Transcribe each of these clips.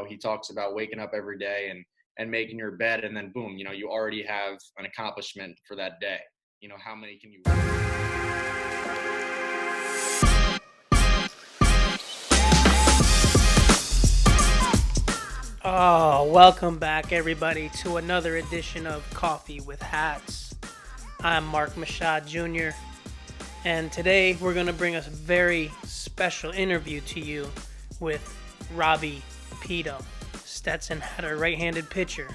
he talks about waking up every day and making your bed, and then boom, you already have an accomplishment for that day. How many can you? Oh, welcome back, everybody, to another edition of Coffee with Hats. I'm Mark Mashad Jr., and today we're going to bring us a very special interview to you with Robbie Peto. Stetson had a right-handed pitcher.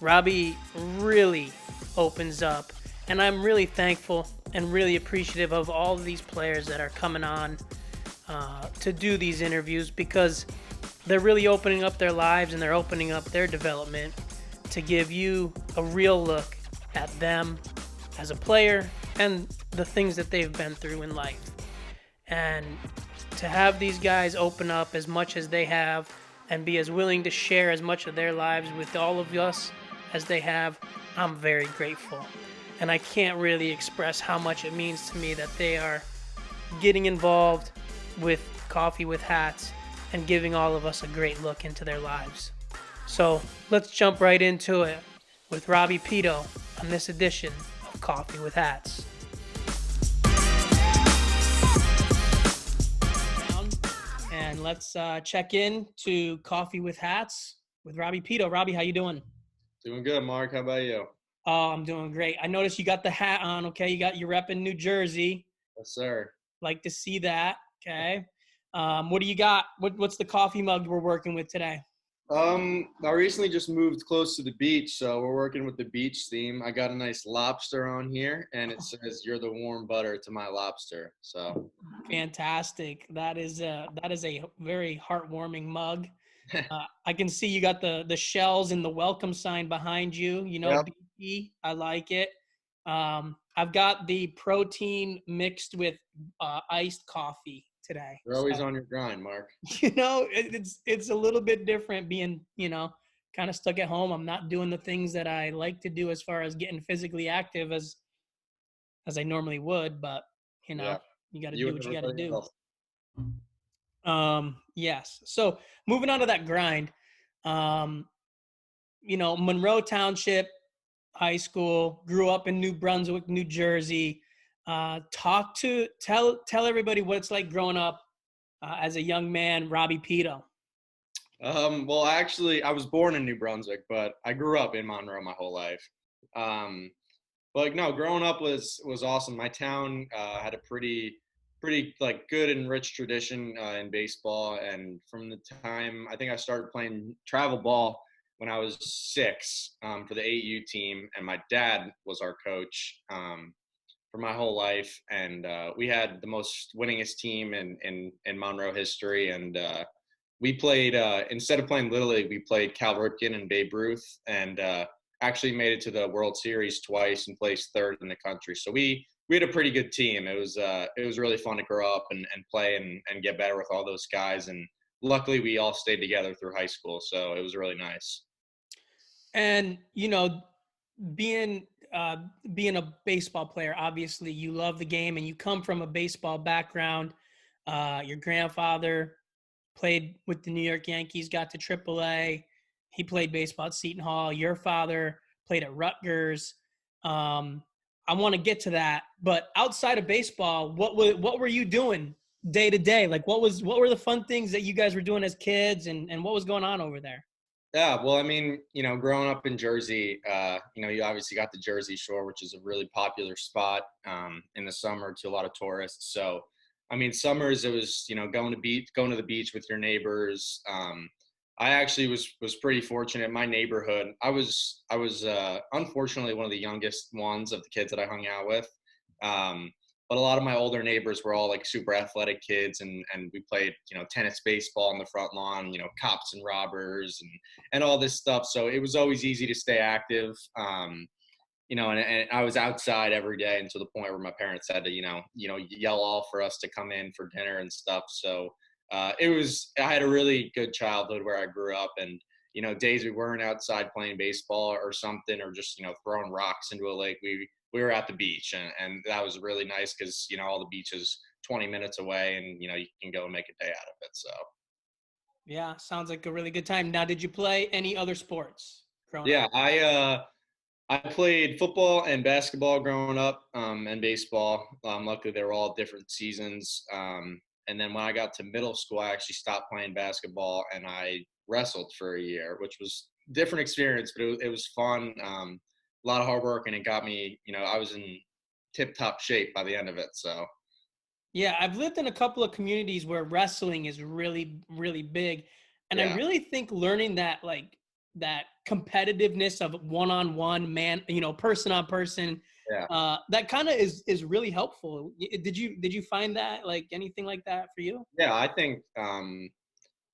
Robbie really opens up, and I'm really thankful and really appreciative of all of these players that are coming on to do these interviews, because they're really opening up their lives and they're opening up their development to give you a real look at them as a player and the things that they've been through in life. And to have these guys open up as much as they have and be as willing to share as much of their lives with all of us as they have, I'm very grateful. And I can't really express how much it means to me that they are getting involved with Coffee with Hats and giving all of us a great look into their lives. So let's jump right into it with Robbie Peto on this edition of Coffee with Hats. And let's check in to Coffee with Hats with Robbie Peto. Robbie, how you doing? Doing good, Mark. How about you? Oh, I'm doing great. I noticed you got the hat on. Okay, you're repping New Jersey. Yes, sir. Like to see that. Okay. What do you got? What's the coffee mug we're working with today? I recently just moved close to the beach, so we're working with the beach theme. I got a nice lobster on here, and it says, "You're the warm butter to my lobster." So Fantastic. That is a very heartwarming mug. I can see you got the shells and the welcome sign behind you. Yep. BP. I like it. I've got the protein mixed with iced coffee today. You're always So, on your grind, Mark. it's a little bit different being, kind of stuck at home. I'm not doing the things that I like to do as far as getting physically active as I normally would, but you know, Yeah. you got to You do and what you got to everybody do. else. Yes. So moving on to that grind, um, Monroe Township High School, grew up in New Brunswick, New Jersey. Tell everybody what it's like growing up as a young man, Robbie Peto. Well, actually, I was born in New Brunswick, but I grew up in Monroe my whole life. Um, but no, growing up was awesome. My town had a pretty like good and rich tradition in baseball, and from the time I think I started playing travel ball when I was 6 for the 8U team, and my dad was our coach for my whole life, and we had the most winningest team in Monroe history, and we played instead of playing Little League, we played Cal Ripken and Babe Ruth, and actually made it to the World Series twice and placed third in the country. So we had a pretty good team. It was really fun to grow up and play and get better with all those guys. And luckily, we all stayed together through high school, so it was really nice. And being uh, being a baseball player, obviously you love the game and you come from a baseball background. Your grandfather played with the New York Yankees, got to AAA. He played baseball at Seton Hall. Your father played at Rutgers. Um, I want to get to that, but outside of baseball, what were you doing day to day? Like what were the fun things that you guys were doing as kids, and what was going on over there? Yeah, well, I mean, growing up in Jersey, you obviously got the Jersey Shore, which is a really popular spot in the summer to a lot of tourists. So, I mean, summers it was, going to the beach with your neighbors. I actually was pretty fortunate. My neighborhood, I was unfortunately one of the youngest ones of the kids that I hung out with. Um, but a lot of my older neighbors were all like super athletic kids, and we played, tennis, baseball on the front lawn, cops and robbers and all this stuff. So it was always easy to stay active. And I was outside every day, and to the point where my parents had to, yell all for us to come in for dinner and stuff. So I had a really good childhood where I grew up, and days we weren't outside playing baseball or something, or just throwing rocks into a lake, we were at the beach, and that was really nice because all the beach is 20 minutes away, and you can go and make a day out of it. So Yeah, sounds like a really good time. Now, did you play any other sports growing up? Yeah, I played football and basketball growing up, and baseball. Luckily, they were all different seasons. And then when I got to middle school, I actually stopped playing basketball and I wrestled for a year, which was different experience, but it was fun. A lot of hard work, and it got me. I was in tip-top shape by the end of it. So Yeah, I've lived in a couple of communities where wrestling is really, really big. And I yeah, really think learning that that competitiveness of one-on-one man, person on person, yeah. that kind of is really helpful. Did you find that like anything like that for you? Yeah, I think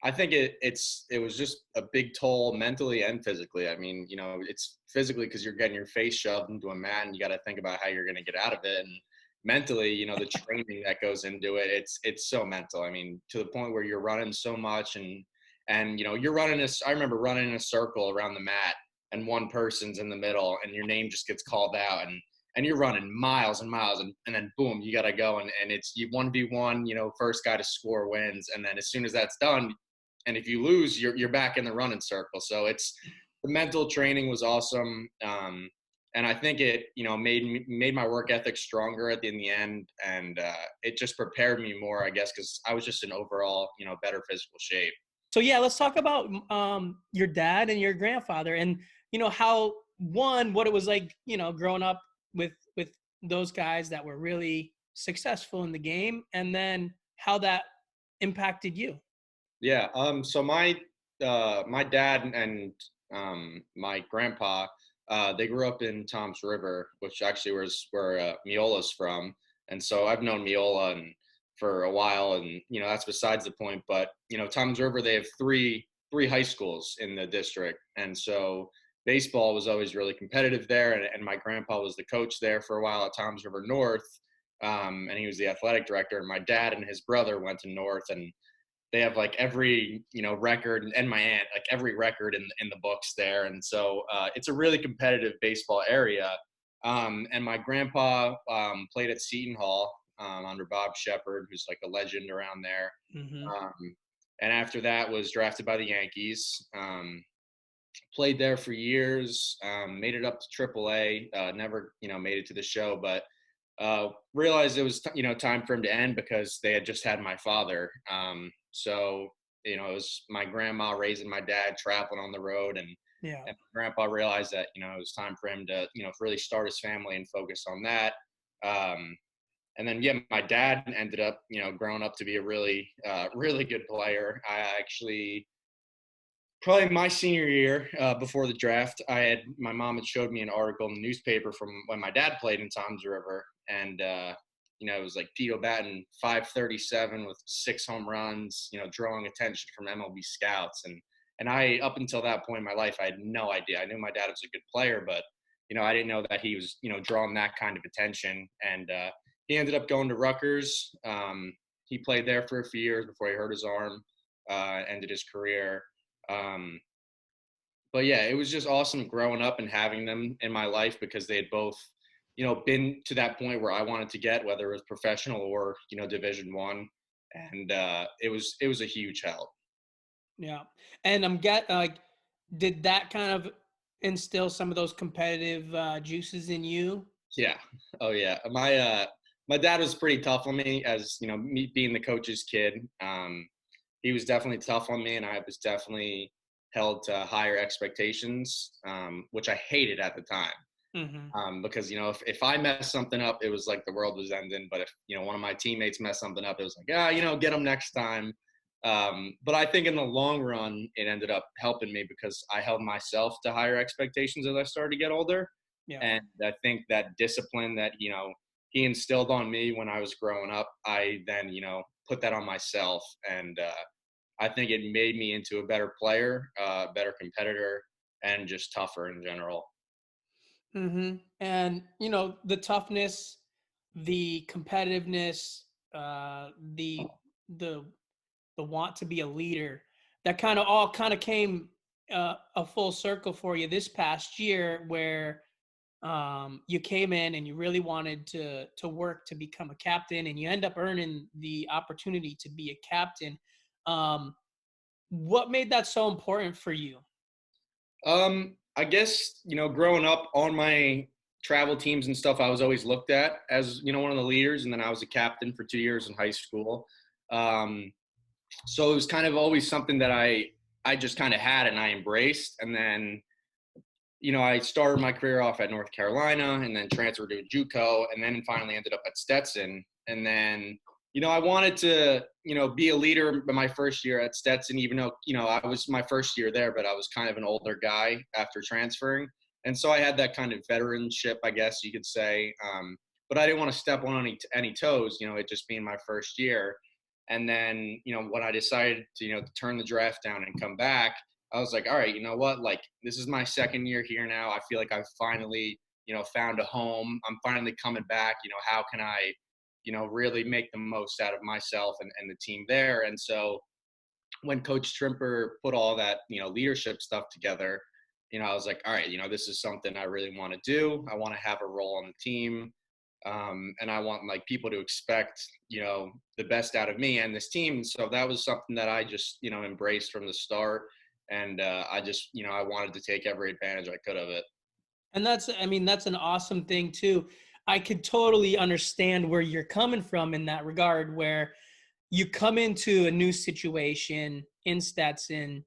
it was just a big toll mentally and physically. I mean, it's physically because you're getting your face shoved into a mat and you got to think about how you're going to get out of it. And mentally, the training that goes into it, it's so mental. I mean, to the point where you're running so much and you're running this. I remember running in a circle around the mat and one person's in the middle and your name just gets called out and you're running miles and miles and then boom, you got to go and it's you 1v1, first guy to score wins. And then as soon as that's done, and if you lose, you're back in the running circle. So it's the mental training was awesome, and I think it made my work ethic stronger in the end, and it just prepared me more, I guess, because I was just in overall better physical shape. So yeah, let's talk about your dad and your grandfather, and how what it was like, growing up with those guys that were really successful in the game, and then how that impacted you. Yeah. So my dad and my grandpa, they grew up in Tom's River, which actually was where Miola's from, and so I've known Miola and for a while, and that's besides the point. But Tom's River, they have three high schools in the district, and so baseball was always really competitive there. And my grandpa was the coach there for a while at Tom's River North, and he was the athletic director. And my dad and his brother went to North, and they have like every record, and my aunt like every record in the books there, and so it's a really competitive baseball area. And my grandpa played at Seton Hall under Bob Shepard, who's like a legend around there. Hmm. um, and after that was drafted by the Yankees. Played there for years, made it up to AAA, never made it to the show, but realized it was time for him to end because they had just had my father. So it was my grandma raising my dad, traveling on the road, Yeah. and my grandpa realized that it was time for him to really start his family and focus on that. Um, and then yeah, my dad ended up growing up to be a really really good player. I actually probably my senior year, before the draft, my mom had showed me an article in the newspaper from when my dad played in Tom's River, and it was like Peto batting 537 with 6 home runs, drawing attention from MLB scouts, and I up until that point in my life I had no idea. I knew my dad was a good player, but I didn't know that he was drawing that kind of attention, and he ended up going to Rutgers. He played there for a few years before he hurt his arm, ended his career. um, but yeah, it was just awesome growing up and having them in my life because they had both, been to that point where I wanted to get, whether it was professional or Division 1, and it was a huge help. Yeah. And did that kind of instill some of those competitive juices in you? Yeah. Oh yeah. My dad was pretty tough on me, as me being the coach's kid. He was definitely tough on me, and I was definitely held to higher expectations, which I hated at the time. Hmm. Because if I messed something up, it was like the world was ending. But if one of my teammates messed something up, it was like, get them next time. But I think in the long run, it ended up helping me because I held myself to higher expectations as I started to get older, Yeah. and I think that discipline that he instilled on me when I was growing up, I then put that on myself, and I think it made me into a better player, better competitor, and just tougher in general. And the toughness, the competitiveness, uh, the the the want to be a leader, that kind of all kind of came a full circle for you this past year, where you came in and you really wanted to work to become a captain, and you end up earning the opportunity to be a captain. Um, What made that so important for you? I guess, growing up on my travel teams and stuff, I was always looked at as, one of the leaders. And then I was a captain for 2 years in high school. Um, so it was kind of always something that I just kind of had and I embraced. And then, I started my career off at North Carolina and then transferred to JUCO and then finally ended up at Stetson. And then, I wanted to, be a leader in my first year at Stetson, even though, I was my first year there, but I was kind of an older guy after transferring. And so I had that kind of veteranship, I guess you could say. But I didn't want to step on any toes, it just being my first year. And then, when I decided to, to turn the draft down and come back, I was like, all right, you know what? Like, this is my second year here now. I feel like I've finally, found a home. I'm finally coming back. How can I, really make the most out of myself and the team there? And so when Coach Trimper put all that, leadership stuff together, I was like, all right, this is something I really want to do. I want to have a role on the team. And I want like people to expect, the best out of me and this team. So that was something that I just, embraced from the start. And I just, I wanted to take every advantage I could of it. And that's an awesome thing too. I could totally understand where you're coming from in that regard, where you come into a new situation in Stetson.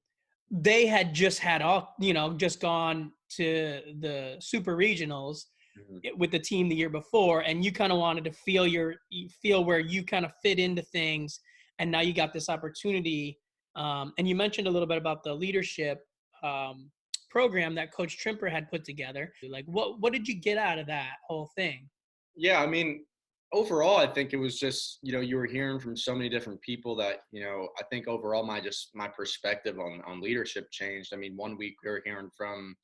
They had just had all, just gone to the super regionals Mhm. with the team the year before, and you kind of wanted to feel where you kind of fit into things, and now you got this opportunity. And you mentioned a little bit about the leadership um, program that Coach Trimper had put together. Like, what did you get out of that whole thing? Yeah, I mean, overall, I think it was just, you were hearing from so many different people that, I think overall my perspective on leadership changed. I mean, one week we were hearing from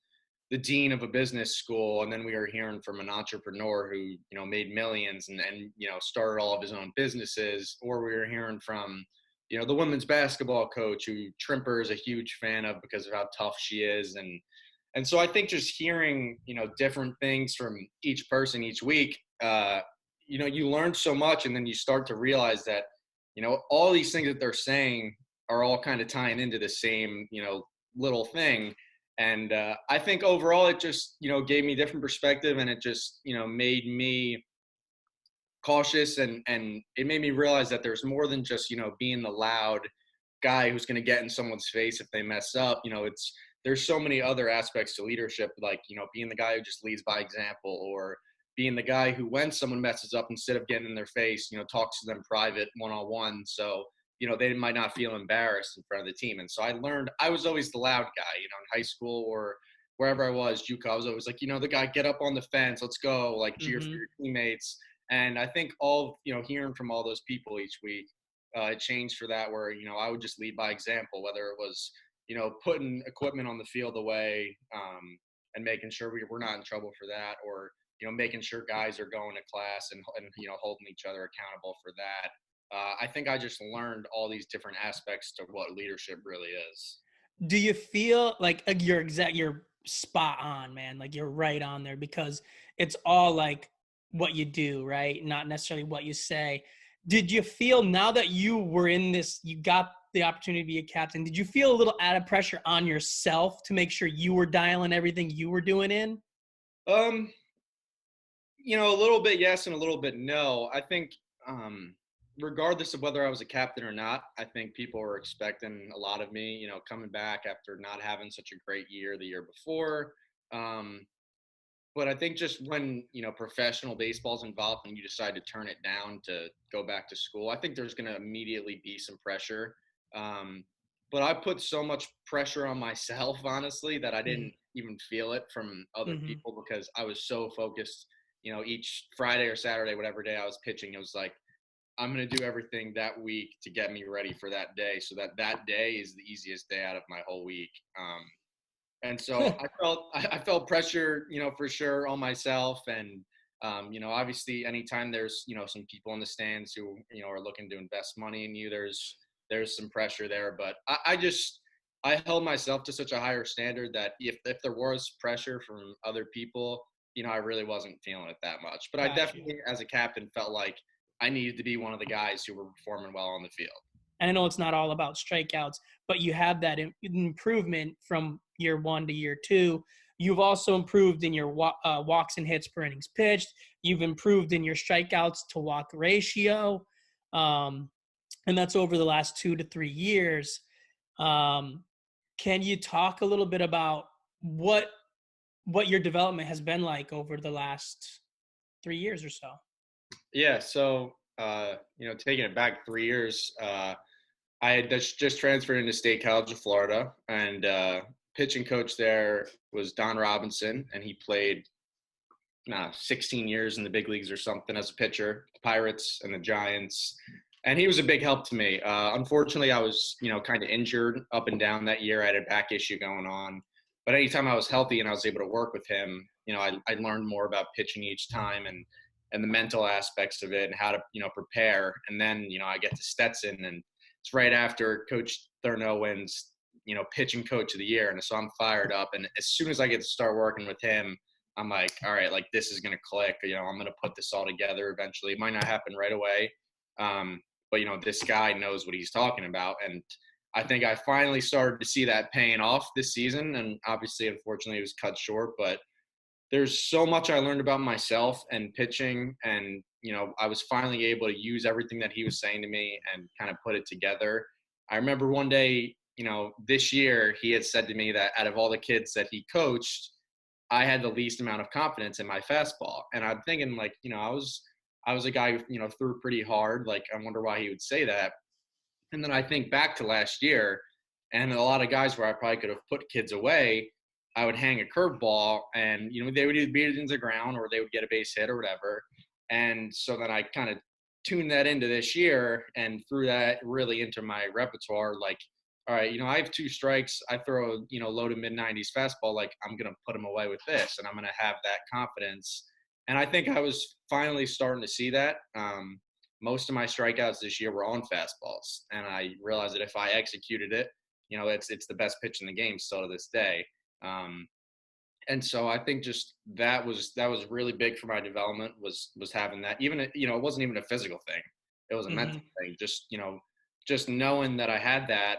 the dean of a business school, and then we were hearing from an entrepreneur who, made millions and started all of his own businesses, or we were hearing from, the women's basketball coach who Trimper is a huge fan of because of how tough she is. And so I think just hearing, different things from each person each week, you learn so much, and then you start to realize that, all these things that they're saying are all kind of tying into the same, little thing. And I think overall it just, gave me different perspective, and it just, made me cautious, and it made me realize that there's more than just, being the loud guy who's going to get in someone's face if they mess up. There's so many other aspects to leadership, like, being the guy who just leads by example, or being the guy who, when someone messes up, instead of getting in their face, talks to them private one-on-one. So, they might not feel embarrassed in front of the team. And so I learned I was always the loud guy, in high school or wherever I was, JUCO, I was always like, the guy, get up on the fence, let's go, like cheer for Mm-hmm. your teammates. And I think hearing from all those people each week, it changed for that, where, I would just lead by example, whether it was, putting equipment on the field away, and making sure we're not in trouble for that, or, making sure guys are going to class and holding each other accountable for that. I think I just learned all these different aspects to what leadership really is. Do you feel like you're spot on, man? Like you're right on there, because it's all like what you do, right? Not necessarily what you say. Did you feel, now that you were in this, you got the opportunity to be a captain, did you feel a little added pressure on yourself to make sure you were dialing everything you were doing in? Um, a little bit yes and a little bit no. I think, regardless of whether I was a captain or not, I think people were expecting a lot of me, coming back after not having such a great year the year before. Um, but I think just when, professional baseball's involved and you decide to turn it down to go back to school, I think there's going to immediately be some pressure. Um, but I put so much pressure on myself, honestly, that I didn't even feel it from other Mm-hmm. people, because I was so focused, each Friday or Saturday, whatever day I was pitching, it was like, I'm going to do everything that week to get me ready for that day, so that that day is the easiest day out of my whole week. And so I felt pressure, for sure on myself. And, obviously anytime there's, some people in the stands who, are looking to invest money in you, there's some pressure there. But I held myself to such a higher standard that if there was pressure from other people, I really wasn't feeling it that much. But I Got you. definitely, as a captain, felt like I needed to be one of the guys who were performing well on the field. And I know it's not all about strikeouts, but you have that improvement from year 1 to year 2. You've also improved in your walks and hits per innings pitched. You've improved in your strikeouts to walk ratio. Um, and that's over the last 2 to 3 years. Um, can you talk a little bit about what your development has been like over the last 3 years or so? Yeah. So, taking it back 3 years, I had just transferred into State College of Florida, and pitching coach there was Don Robinson, and he played 16 years in the big leagues or something as a pitcher, the Pirates and the Giants. And he was a big help to me. Unfortunately, I was, kind of injured up and down that year. I had a back issue going on. But anytime I was healthy and I was able to work with him, I learned more about pitching each time and the mental aspects of it and how to, prepare. And then, I get to Stetson, and it's right after Coach Thurneau wins, pitching coach of the year. And so I'm fired up. And as soon as I get to start working with him, I'm like, all right, like this is going to click. I'm going to put this all together eventually. It might not happen right away. But, this guy knows what he's talking about. And I think I finally started to see that paying off this season. And obviously, unfortunately, it was cut short. But there's so much I learned about myself and pitching. And, I was finally able to use everything that he was saying to me and kind of put it together. I remember one day, this year, he had said to me that out of all the kids that he coached, I had the least amount of confidence in my fastball. And I'm thinking, like, I was a guy who, threw pretty hard. Like, I wonder why he would say that. And then I think back to last year, and a lot of guys where I probably could have put kids away, I would hang a curveball, and they would either beat it into the ground or they would get a base hit or whatever. And so then I kind of tuned that into this year and threw that really into my repertoire. Like, all right, I have 2 strikes. I throw, low to mid 90s fastball. Like, I'm going to put them away with this, and I'm going to have that confidence. And I think I was finally starting to see that. Most of my strikeouts this year were on fastballs, and I realized that if I executed it, it's the best pitch in the game still to this day. And so I think just that was really big for my development was having that. Even it wasn't even a physical thing; it was a mental thing. Just knowing that I had that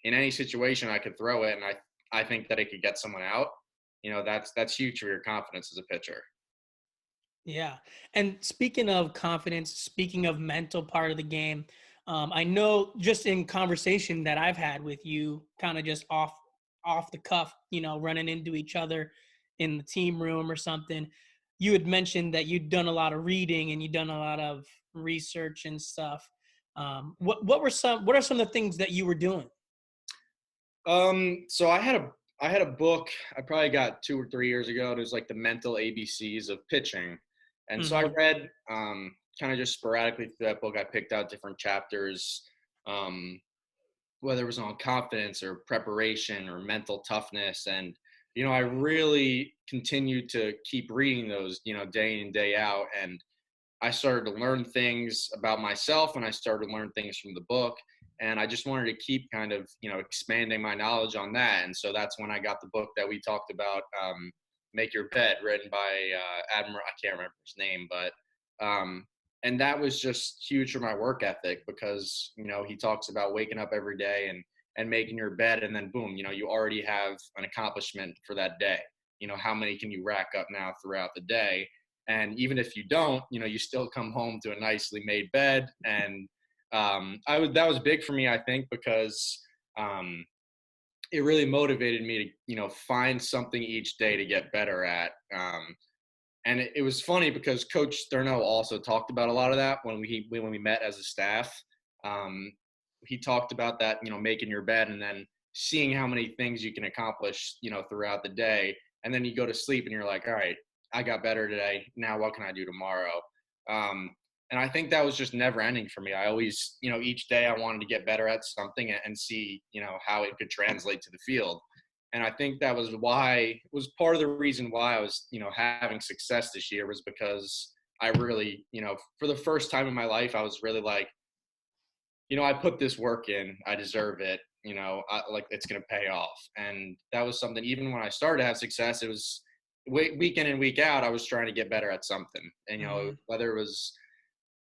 in any situation I could throw it, and I think that it could get someone out. That's huge for your confidence as a pitcher. Yeah. And speaking of confidence, speaking of mental part of the game, I know just in conversation that I've had with you, kind of just off the cuff, running into each other in the team room or something, you had mentioned that you'd done a lot of reading and you'd done a lot of research and stuff. What are some of the things that you were doing? So I had a book I probably got 2 or 3 years ago. It was like the mental ABCs of pitching. And so I read kind of just sporadically through that book. I picked out different chapters, whether it was on confidence or preparation or mental toughness. And, I really continued to keep reading those, day in, day out. And I started to learn things about myself, and I started to learn things from the book. And I just wanted to keep kind of, expanding my knowledge on that. And so that's when I got the book that we talked about, Make Your Bed, written by Admiral, I can't remember his name, but and that was just huge for my work ethic because, he talks about waking up every day and making your bed, and then boom, you already have an accomplishment for that day. How many can you rack up now throughout the day? And even if you don't, you still come home to a nicely made bed. And that was big for me, I think, because it really motivated me to, find something each day to get better at. And it was funny because Coach Thurneau also talked about a lot of that when we met as a staff. He talked about that, making your bed and then seeing how many things you can accomplish, throughout the day. And then you go to sleep and you're like, all right, I got better today. Now what can I do tomorrow? And I think that was just never ending for me. I always, each day I wanted to get better at something and see, how it could translate to the field. And I think that was part of the reason why I was, having success this year was because I really, for the first time in my life, I was really like, I put this work in, I deserve it, like it's going to pay off. And that was something, even when I started to have success, it was week in and week out, I was trying to get better at something. And, whether it was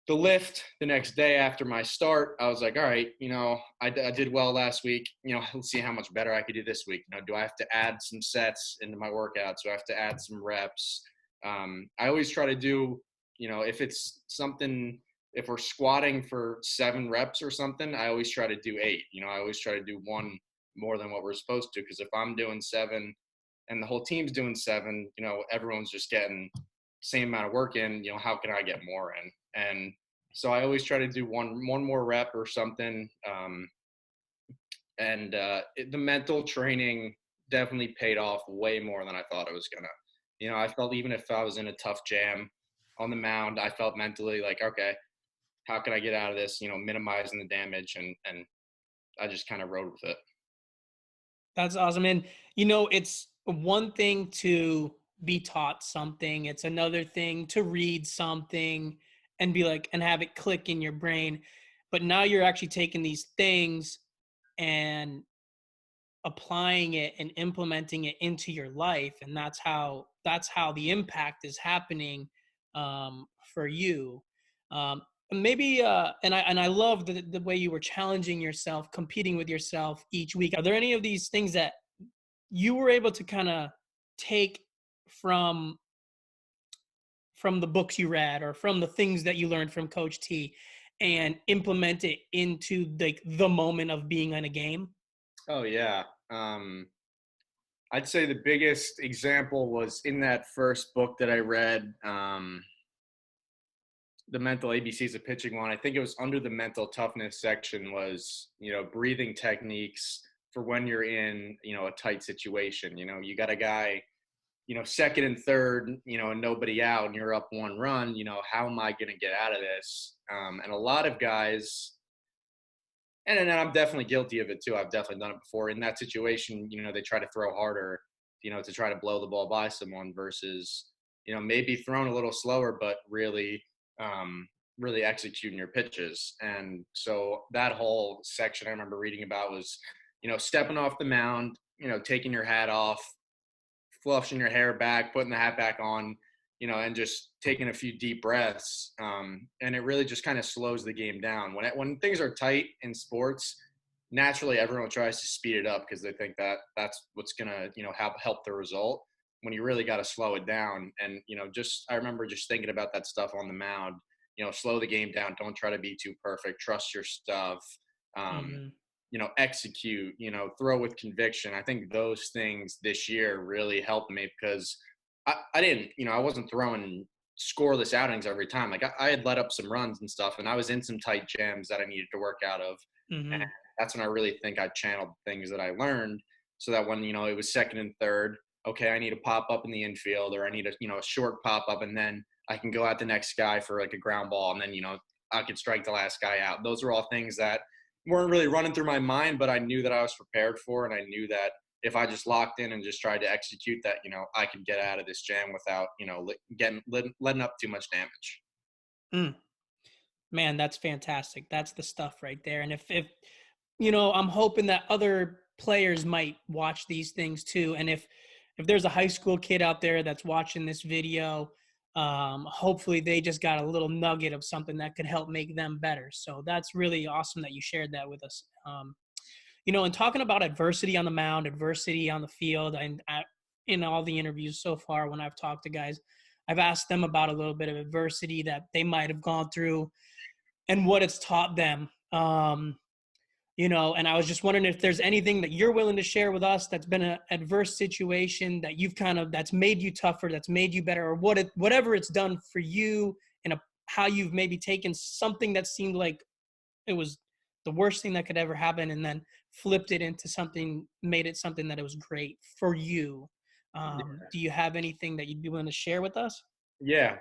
the lift the next day after my start, I was like, all right, I did well last week. Let's see how much better I could do this week. Do I have to add some sets into my workouts? Do I have to add some reps? I always try to do, if it's something, if we're squatting for 7 reps or something, I always try to do 8. I always try to do one more than what we're supposed to. Because if I'm doing 7 and the whole team's doing 7, everyone's just getting same amount of work in, how can I get more in? And so I always try to do one more rep or something. The mental training definitely paid off way more than I thought it was gonna. I felt even if I was in a tough jam on the mound, I felt mentally like, okay, how can I get out of this? Minimizing the damage, and I just kind of rode with it. That's awesome. And it's one thing to be taught something, it's another thing to read something and be like and have it click in your brain. But now you're actually taking these things and applying it and implementing it into your life, and that's how the impact is happening for you. Maybe and I love the way you were challenging yourself, competing with yourself each week. Are there any of these things that you were able to kind of take from from the books you read or from the things that you learned from Coach T and implement it into the moment of being in a game? Oh yeah. I'd say the biggest example was in that first book that I read, the mental ABCs of pitching one. I think it was under the mental toughness section was, breathing techniques for when you're in, a tight situation. You got a guy, second and third, and nobody out and you're up 1 run, how am I going to get out of this? And a lot of guys, and I'm definitely guilty of it too. I've definitely done it before. In that situation, they try to throw harder, to try to blow the ball by someone versus, maybe thrown a little slower, but really executing your pitches. And so that whole section I remember reading about was, stepping off the mound, taking your hat off, flushing your hair back, putting the hat back on, and just taking a few deep breaths. And it really just kind of slows the game down. When things are tight in sports, naturally everyone tries to speed it up because they think that that's what's going to, help the result, when you really got to slow it down. And, I remember just thinking about that stuff on the mound, slow the game down. Don't try to be too perfect. Trust your stuff. Um, Mm-hmm. Execute, throw with conviction. I think those things this year really helped me because I didn't, I wasn't throwing scoreless outings every time. Like I had let up some runs and stuff, and I was in some tight jams that I needed to work out of. And Mm-hmm. that's when I really think I channeled things that I learned, so that when, it was second and third, okay, I need to pop up in the infield, or I need a short pop up, and then I can go at the next guy for like a ground ball, and then, I could strike the last guy out. Those were all things that weren't really running through my mind, but I knew that I was prepared for, and I knew that if I just locked in and just tried to execute that, I could get out of this jam without, letting up too much damage. Mm. Man, that's fantastic. That's the stuff right there. And if I'm hoping that other players might watch these things too. And if there's a high school kid out there that's watching this video, hopefully they just got a little nugget of something that could help make them better. So that's really awesome that you shared that with us. And talking about adversity on the mound, adversity on the field, and in all the interviews so far, when I've talked to guys, I've asked them about a little bit of adversity that they might have gone through and what it's taught them. And I was just wondering if there's anything that you're willing to share with us that's been an adverse situation that you've that's made you tougher, that's made you better, or whatever it's done for you, and how you've maybe taken something that seemed like it was the worst thing that could ever happen and then flipped it into something, made it something that it was great for you. Do you have anything that you'd be willing to share with us? Yeah.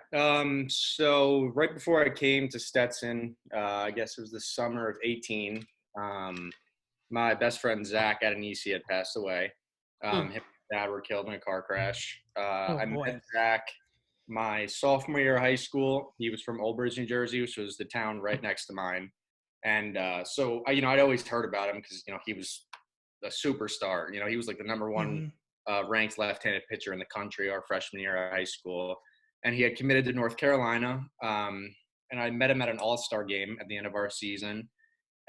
So right before I came to Stetson, I guess it was the summer of 18. My best friend Zach at an EC had passed away. Hmm. Him and his dad were killed in a car crash. Oh I boy. met Zach my sophomore year of high school. He was from Old Bridge, New Jersey, which was the town right next to mine. And so I'd always heard about him because he was a superstar. He was like the number one Mm-hmm. ranked left-handed pitcher in the country our freshman year of high school, and he had committed to North Carolina. and I met him at an All-Star game at the end of our season,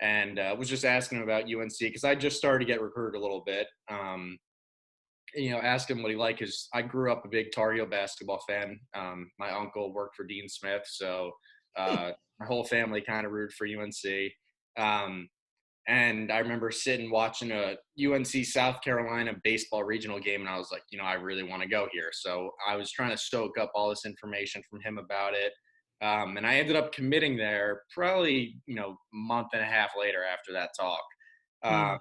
and was just asking him about UNC because I just started to get recruited a little bit. Asked him what he liked because I grew up a big Tar Heel basketball fan. My uncle worked for Dean Smith, so my whole family kind of rooted for UNC. And I remember sitting watching a UNC South Carolina baseball regional game, and I was like, I really want to go here. So I was trying to soak up all this information from him about it. And I ended up committing there probably, month and a half later after that talk. Mm.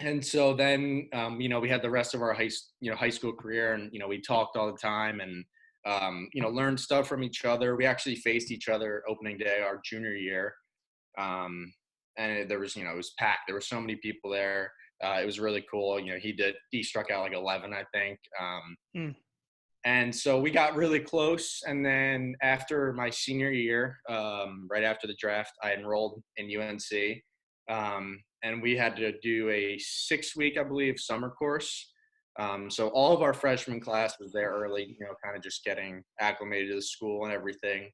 And so then, we had the rest of our high school career, and we talked all the time, and learned stuff from each other. We actually faced each other opening day our junior year, and there was, it was packed. There were so many people there. It was really cool. He struck out like 11, I think. Mm. And so we got really close. And then after my senior year, right after the draft, I enrolled in UNC. And we had to do a 6-week, I believe, summer course. So all of our freshman class was there early, kind of just getting acclimated to the school and everything.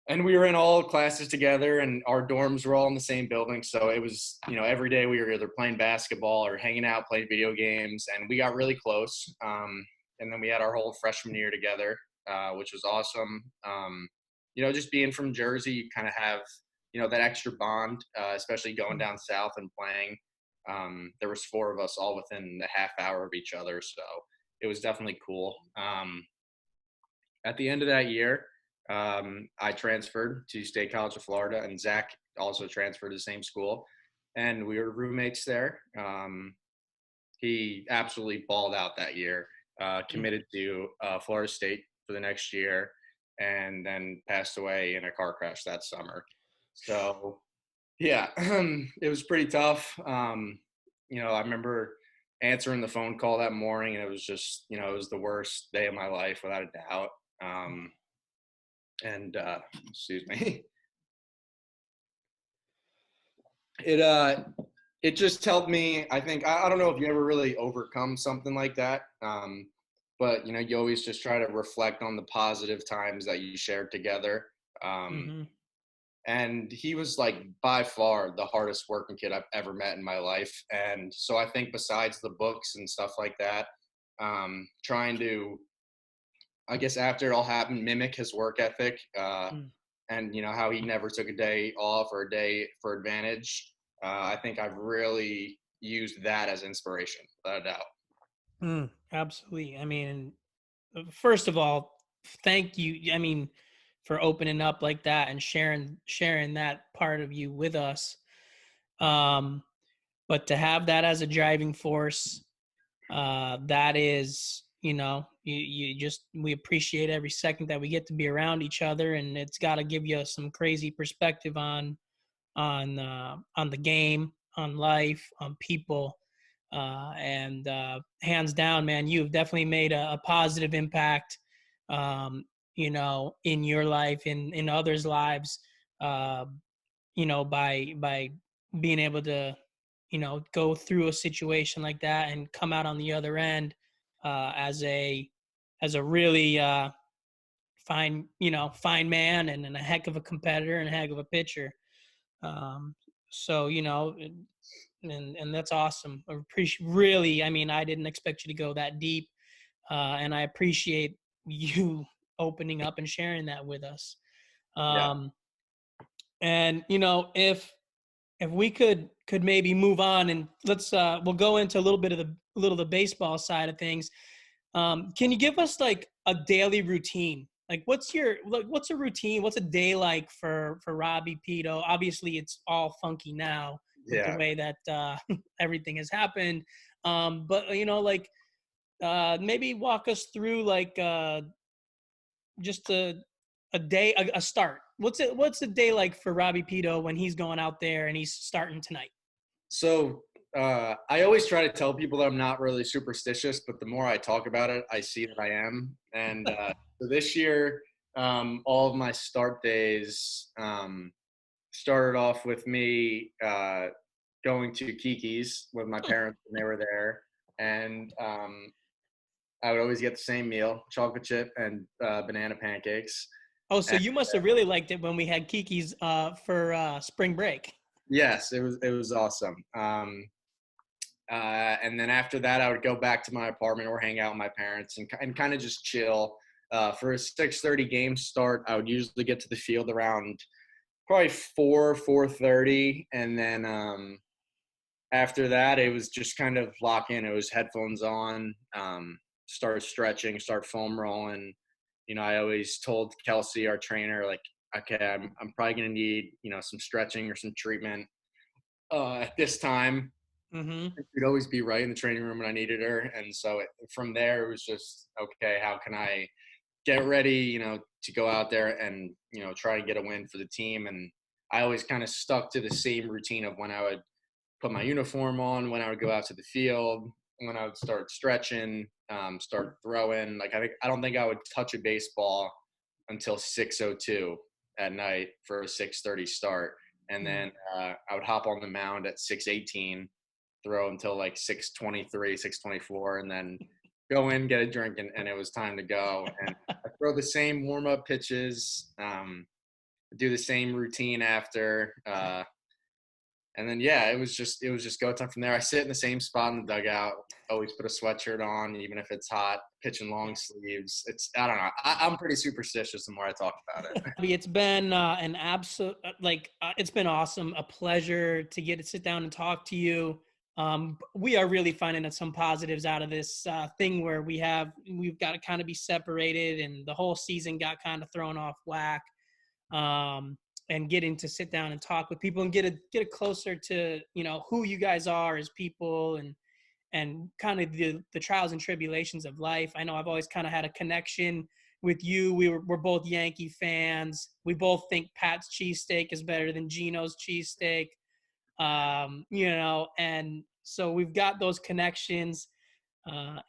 And we were in all classes together, and our dorms were all in the same building. So it was, every day we were either playing basketball or hanging out, playing video games, and we got really close. And then we had our whole freshman year together, which was awesome. Just being from Jersey, you kind of have, that extra bond, especially going down south and playing. There was 4 of us all within a half hour of each other. So it was definitely cool. At the end of that year, I transferred to State College of Florida, and Zach also transferred to the same school, and we were roommates there. He absolutely balled out that year, committed to Florida State for the next year, and then passed away in a car crash that summer. So, yeah, it was pretty tough. I remember answering the phone call that morning, and it was just, it was the worst day of my life without a doubt. Excuse me. It just helped me. I think I don't know if you ever really overcome something like that, but you always just try to reflect on the positive times that you shared together. Mm-hmm. And he was like by far the hardest working kid I've ever met in my life. And so I think besides the books and stuff like that, trying to, I guess after it all happened, mimic his work ethic, and how he never took a day off or a day for advantage. I think I've really used that as inspiration, without a doubt. Absolutely. I mean, first of all, thank you. I mean, for opening up like that and sharing that part of you with us. But to have that as a driving force, that is, you just, we appreciate every second that we get to be around each other, and it's got to give you some crazy perspective on the game, on life, on people. And hands down, man, you've definitely made a positive impact, in your life, in others' lives, by being able to, go through a situation like that and come out on the other end as a really fine man, and a heck of a competitor and a heck of a pitcher. So, and that's awesome. I appreciate, really, I mean, I didn't expect you to go that deep. And I appreciate you opening up and sharing that with us. Yeah. And, if we could maybe move on, and we'll go into a little of the baseball side of things. Can you give us like a daily routine? Like what's a routine? What's a day like for Robbie Peto? Obviously it's all funky now with the way that everything has happened. But maybe walk us through like just a day, a start. What's a day like for Robbie Peto when he's going out there and he's starting tonight? So I always try to tell people that I'm not really superstitious, but the more I talk about it, I see that I am. And so this year, all of my start days started off with me going to Kiki's with my parents when they were there. And I would always get the same meal, chocolate chip and banana pancakes. Oh, so And you must have really liked it when we had Kiki's for spring break. yes, it was awesome. And then after that, I would go back to my apartment or hang out with my parents and kind of just chill. For a 6:30 game start, I would usually get to the field around probably 4:30, and then after that, it was just kind of lock in. It was headphones on, start stretching, start foam rolling. I always told Kelsey, our trainer, like, okay, I'm probably gonna need some stretching or some treatment at this time. Mm-hmm. She'd always be right in the training room when I needed her, and so from there it was just okay. How can I get ready? To go out there and try and get a win for the team. And I always kind of stuck to the same routine of when I would put my uniform on, when I would go out to the field, when I would start stretching, start throwing. Like I don't think I would touch a baseball until 6:02 at night for a 6:30 start, and then I would hop on the mound at 6:18, throw until like 6:23, 6:24, and then go in, get a drink, and it was time to go. And I throw the same warm up pitches, do the same routine after. And then it was just go time from there. I sit in the same spot in the dugout. Always put a sweatshirt on, even if it's hot. Pitching long sleeves. I don't know. I'm pretty superstitious the more I talk about it. It's been an absolute it's been awesome, a pleasure to get to sit down and talk to you. We are really finding some positives out of this thing where we've got to kind of be separated, and the whole season got kind of thrown off whack. And getting to sit down and talk with people and get it closer to who you guys are as people, and kind of the trials and tribulations of life. I know I've always kind of had a connection with you. We're both Yankee fans. We both think Pat's cheesesteak is better than Gino's cheesesteak. And so we've got those connections.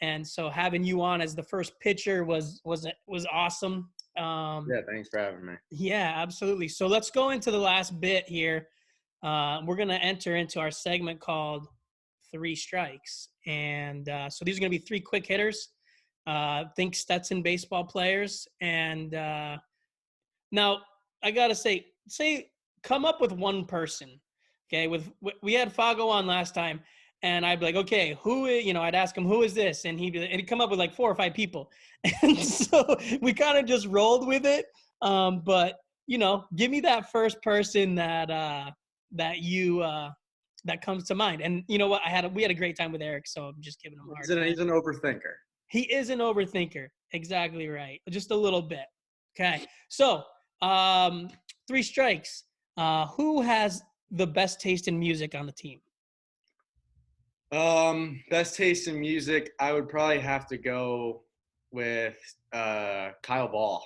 And so having you on as the first pitcher was awesome. Thanks for having me. Yeah, absolutely. So let's go into the last bit here. We're going to enter into our segment called Three Strikes. And so these are going to be three quick hitters. Think Stetson baseball players. And now I got to say, come up with one person. Okay, we had Fago on last time, and I'd be like, okay, I'd ask him, who is this? And he'd come up with like 4 or 5 people. And so we kind of just rolled with it. But give me that first person that comes to mind. And you know what? We had a great time with Eric, so I'm just giving him a hard time. He's an overthinker. He is an overthinker. Exactly right. Just a little bit. Okay. So, 3 strikes. Who has the best taste in music on the team? Best taste in music, I would probably have to go with Kyle Ball.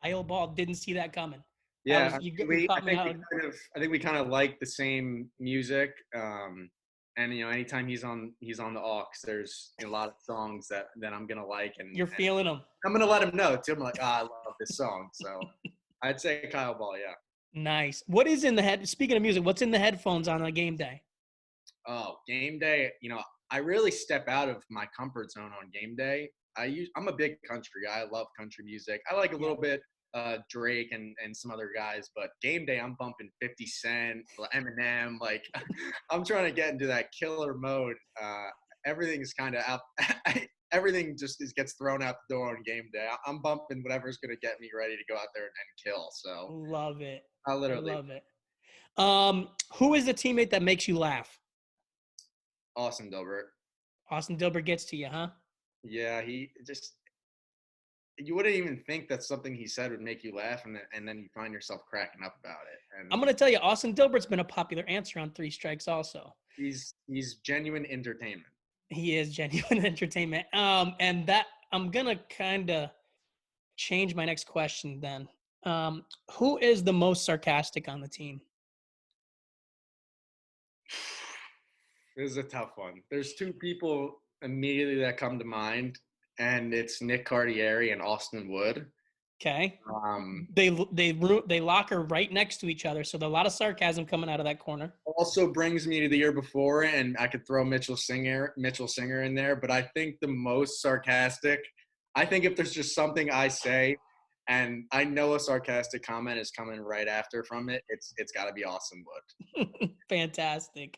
Kyle Ball, didn't see that coming. Yeah, I think we kind of like the same music. And anytime he's on the aux, there's a lot of songs that I'm gonna like, and you're feeling them. I'm gonna let him know too. I'm like, I love this song, so I'd say Kyle Ball. Yeah. Nice. What is in the head? Speaking of music, what's in the headphones on a game day? Oh, game day. I really step out of my comfort zone on game day. I'm a big country guy. I love country music. I like a little bit Drake and some other guys, but game day I'm bumping 50 Cent, Eminem. Like I'm trying to get into that killer mode. Everything's kind of out. Everything just gets thrown out the door on game day. I'm bumping whatever's gonna get me ready to go out there and kill. So love it. I literally love it. Who is the teammate that makes you laugh? Austin Dilbert. Austin Dilbert gets to you, huh? Yeah, you wouldn't even think that something he said would make you laugh, and then you find yourself cracking up about it. And I'm going to tell you, Austin Dilbert's been a popular answer on 3 strikes also. He's genuine entertainment. He is genuine entertainment. And that I'm going to kind of change my next question then. Who is the most sarcastic on the team? This is a tough one. There's 2 people immediately that come to mind, and it's Nick Cardieri and Austin Wood. Okay. They locker right next to each other, so there's a lot of sarcasm coming out of that corner. Also brings me to the year before, and I could throw Mitchell Singer in there, but I think the most sarcastic. I think if there's just something I say, And I know a sarcastic comment is coming right after from it. It's got to be awesome, but Fantastic.